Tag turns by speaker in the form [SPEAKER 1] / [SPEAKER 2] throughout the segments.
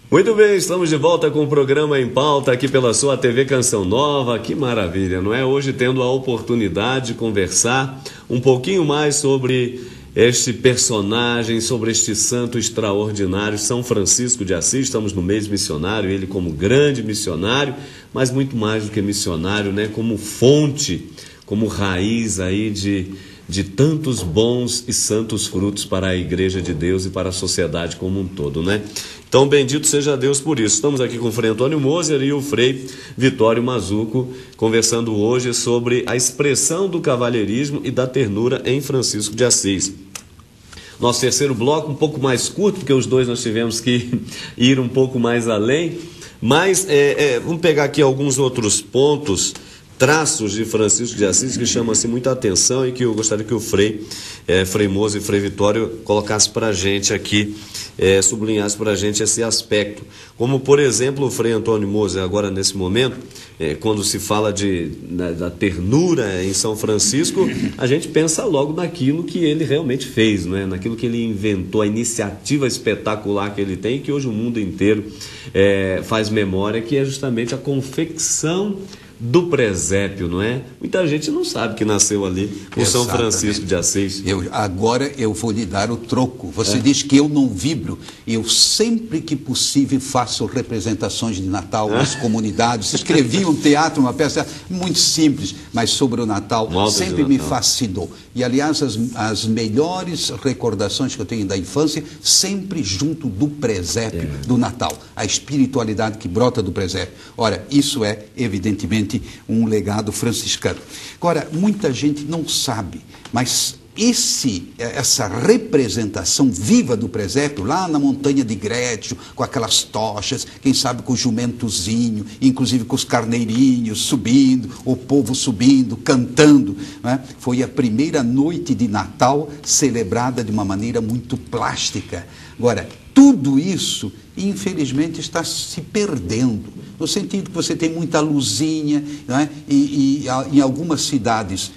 [SPEAKER 1] Muito bem, estamos de volta com o programa Em Pauta aqui pela sua TV Canção Nova. Que maravilha, não é? Hoje tendo a oportunidade de conversar um pouquinho mais sobre este personagem, sobre este santo extraordinário, São Francisco de Assis. Estamos no mês missionário, ele como grande missionário, mas muito mais do que missionário, né? Como fonte, como raiz aí de tantos bons e santos frutos para a Igreja de Deus e para a sociedade como um todo, né? Então, bendito seja Deus por isso. Estamos aqui com o Frei Antônio Moser e o Frei Vitório Mazuco, conversando hoje sobre a expressão do cavalheirismo e da ternura em Francisco de Assis. Nosso terceiro bloco, um pouco mais curto, porque os dois nós tivemos que ir um pouco mais além, mas vamos pegar aqui alguns outros pontos, traços de Francisco de Assis que chamam assim muita atenção e que eu gostaria que o Frei Moser e Frei Vitório colocasse para a gente aqui, sublinhasse para a gente esse aspecto. Como, por exemplo, o Frei Antônio Moser, agora nesse momento, quando se fala da ternura em São Francisco, a gente pensa logo naquilo que ele realmente fez, né? Naquilo que ele inventou, a iniciativa espetacular que ele tem e que hoje o mundo inteiro faz memória, que é justamente a confecção do presépio, não é? Muita gente não sabe que nasceu ali o São Francisco de Assis.
[SPEAKER 2] Agora eu vou lhe dar o troco. Você diz que eu não vibro. Eu sempre que possível faço representações de Natal nas comunidades. Escrevi um teatro, uma peça muito simples, mas sobre o Natal sempre me fascinou. E aliás, as melhores recordações que eu tenho da infância, sempre junto do presépio do Natal. A espiritualidade que brota do presépio. Ora, isso é evidentemente um legado franciscano. Agora, muita gente não sabe, mas essa representação viva do presépio, lá na montanha de Grétio, com aquelas tochas, quem sabe com o jumentozinho, inclusive com os carneirinhos subindo, o povo subindo, cantando, né? Foi a primeira noite de Natal celebrada de uma maneira muito plástica. Agora, tudo isso, infelizmente, está se perdendo, no sentido que você tem muita luzinha, né? E em algumas cidades,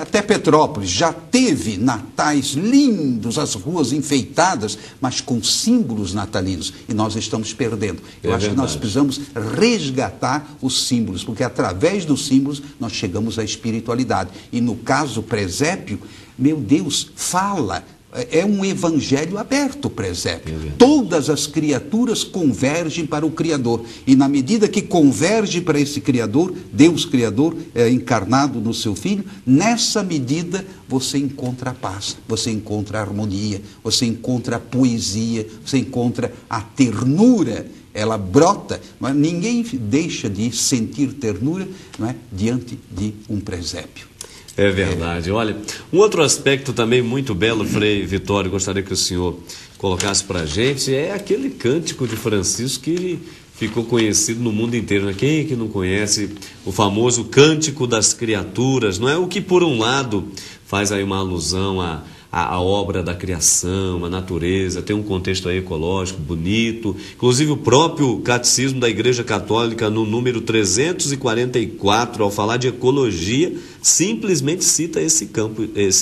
[SPEAKER 2] até Petrópolis, já teve natais lindos, as ruas enfeitadas, mas com símbolos natalinos, e nós estamos perdendo. Eu acho que nós precisamos resgatar os símbolos, porque através dos símbolos nós chegamos à espiritualidade. E no caso, o presépio, meu Deus, fala. É um evangelho aberto, o presépio. Todas as criaturas convergem para o Criador. E na medida que converge para esse Criador, Deus Criador encarnado no seu Filho, nessa medida você encontra a paz, você encontra a harmonia, você encontra a poesia, você encontra a ternura. Ela brota, mas ninguém deixa de sentir ternura, não é, diante de um presépio.
[SPEAKER 1] É verdade. Olha, um outro aspecto também muito belo, Frei Vitório, gostaria que o senhor colocasse para a gente, é aquele cântico de Francisco que ficou conhecido no mundo inteiro, né? Quem que não conhece o famoso Cântico das Criaturas, não é? O que, por um lado, faz aí uma alusão a obra da criação, a natureza, tem um contexto aí ecológico bonito. Inclusive o próprio Catecismo da Igreja Católica, no número 344, ao falar de ecologia, simplesmente cita esse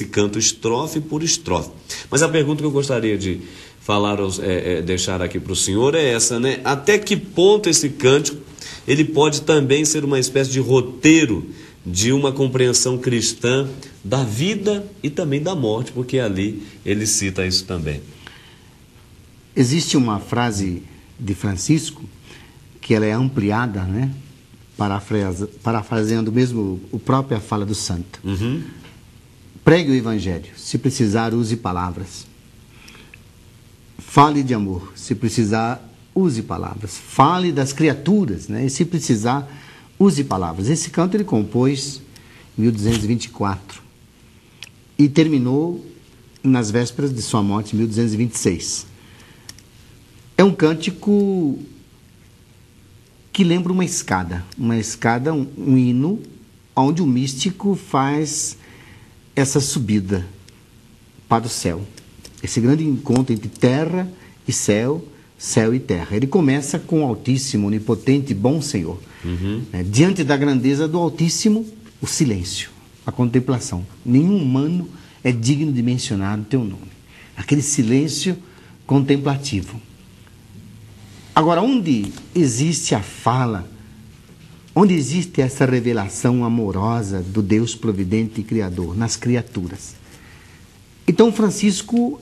[SPEAKER 1] canto estrofe por estrofe. Mas a pergunta que eu gostaria de deixar aqui para o senhor é essa, né? Até que ponto esse cântico ele pode também ser uma espécie de roteiro de uma compreensão cristã da vida e também da morte, porque ali ele cita isso também.
[SPEAKER 3] Existe uma frase de Francisco que ela é ampliada, né? Parafraseando mesmo a própria fala do santo. Pregue o evangelho, se precisar use palavras. Fale de amor, se precisar use palavras. Fale das criaturas, né? E se precisar use palavras. Esse canto ele compôs em 1224 e terminou nas vésperas de sua morte, em 1226. É um cântico que lembra uma escada, um hino, onde o místico faz essa subida para o céu. Esse grande encontro entre terra e céu, céu e terra. Ele começa com o Altíssimo, Onipotente, Bom Senhor. Diante da grandeza do Altíssimo, o silêncio, a contemplação. Nenhum humano é digno de mencionar o teu nome. Aquele silêncio contemplativo. Agora, onde existe a fala, onde existe essa revelação amorosa do Deus providente e criador? Nas criaturas. Então, Francisco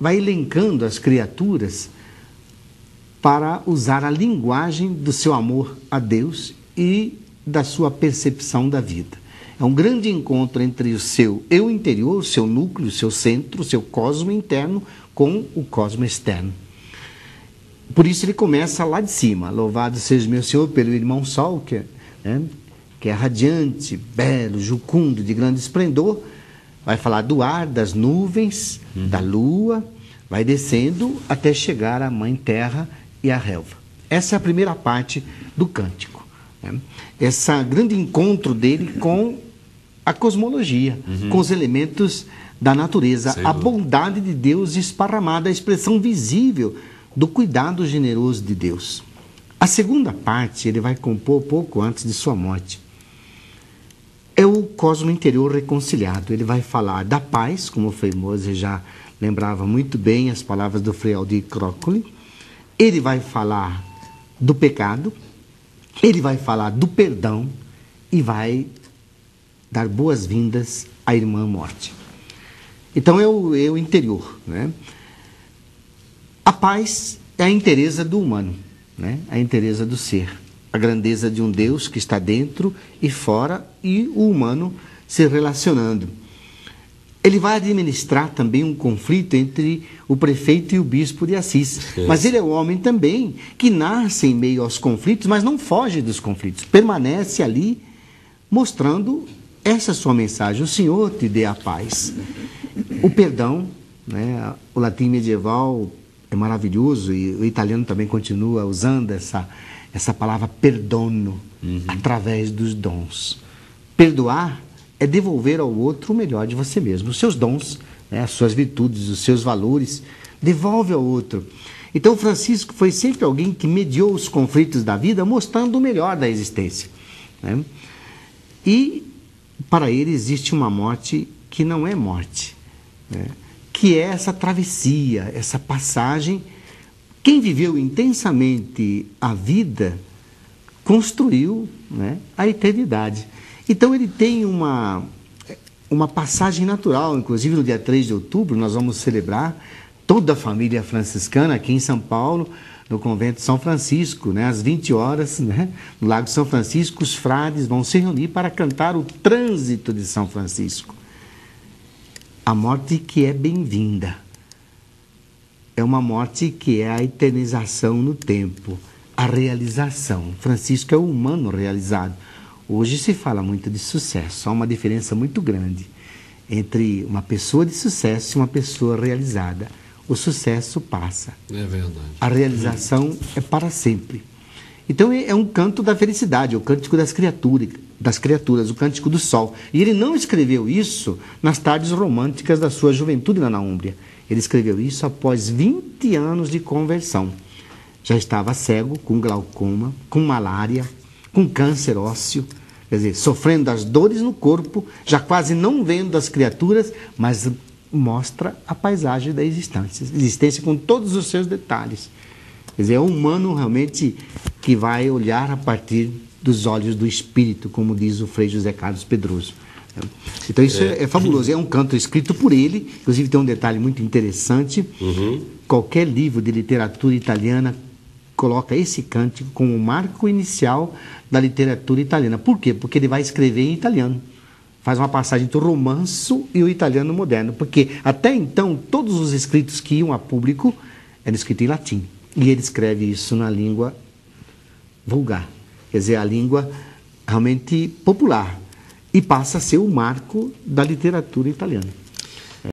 [SPEAKER 3] vai elencando as criaturas para usar a linguagem do seu amor a Deus e da sua percepção da vida. É um grande encontro entre o seu eu interior, o seu núcleo, o seu centro, o seu cosmo interno com o cosmo externo. Por isso ele começa lá de cima. Louvado seja meu Senhor pelo irmão Sol, que é radiante, belo, jucundo, de grande esplendor. Vai falar do ar, das nuvens, da lua, vai descendo até chegar à Mãe Terra e à relva. Essa é a primeira parte do cântico. Esse grande encontro dele com a cosmologia, com os elementos da natureza, a bondade de Deus esparramada, a expressão visível do cuidado generoso de Deus. A segunda parte ele vai compor pouco antes de sua morte. É o cosmo interior reconciliado. Ele vai falar da paz, como o Frei Moser já lembrava muito bem as palavras do Frei Aldir Croccoli. Ele vai falar do pecado, ele vai falar do perdão e vai dar boas-vindas à irmã morte. Então é o interior, né? A paz é a inteireza do humano, né? A inteireza do ser. A grandeza de um Deus que está dentro e fora e o humano se relacionando. Ele vai administrar também um conflito entre o prefeito e o bispo de Assis. Mas ele é o homem também que nasce em meio aos conflitos, mas não foge dos conflitos. Permanece ali mostrando essa sua mensagem. O Senhor te dê a paz. O perdão, né? O latim medieval é maravilhoso e o italiano também continua usando essa palavra perdono, através dos dons. Perdoar é devolver ao outro o melhor de você mesmo, os seus dons, né, as suas virtudes, os seus valores, devolve ao outro. Então Francisco foi sempre alguém que mediou os conflitos da vida, mostrando o melhor da existência, né? E para ele existe uma morte que não é morte, né? Que é essa travessia, essa passagem. Quem viveu intensamente a vida construiu, né, a eternidade. Então ele tem uma passagem natural. Inclusive no dia 3 de outubro nós vamos celebrar toda a família franciscana aqui em São Paulo, no convento de São Francisco, né, às 20 horas, né, no Lago São Francisco. Os frades vão se reunir para cantar o trânsito de São Francisco. A morte que é bem-vinda. É uma morte que é a eternização no tempo, a realização. Francisco é o humano realizado. Hoje se fala muito de sucesso. Há uma diferença muito grande entre uma pessoa de sucesso e uma pessoa realizada. O sucesso passa.
[SPEAKER 1] É verdade.
[SPEAKER 3] A realização é para sempre. Então é um canto da felicidade, é o cântico das criaturas, o cântico do sol. E ele não escreveu isso nas tardes românticas da sua juventude lá na Úmbria. Ele escreveu isso após 20 anos de conversão. Já estava cego, com glaucoma, com malária, com câncer ósseo, quer dizer, sofrendo das dores no corpo, já quase não vendo as criaturas, mas mostra a paisagem da existência com todos os seus detalhes. Quer dizer, é um humano realmente que vai olhar a partir dos olhos do espírito, como diz o Frei José Carlos Pedroso. Então isso é fabuloso. É um canto escrito por ele. Inclusive tem um detalhe muito interessante. Qualquer livro de literatura italiana coloca esse cântico como o marco inicial da literatura italiana. Por quê? Porque ele vai escrever em italiano. Faz uma passagem entre o romanço e o italiano moderno. Porque até então todos os escritos que iam a público eram escritos em latim. E ele escreve isso na língua vulgar. Quer dizer, a língua realmente popular. E passa a ser o marco da literatura italiana.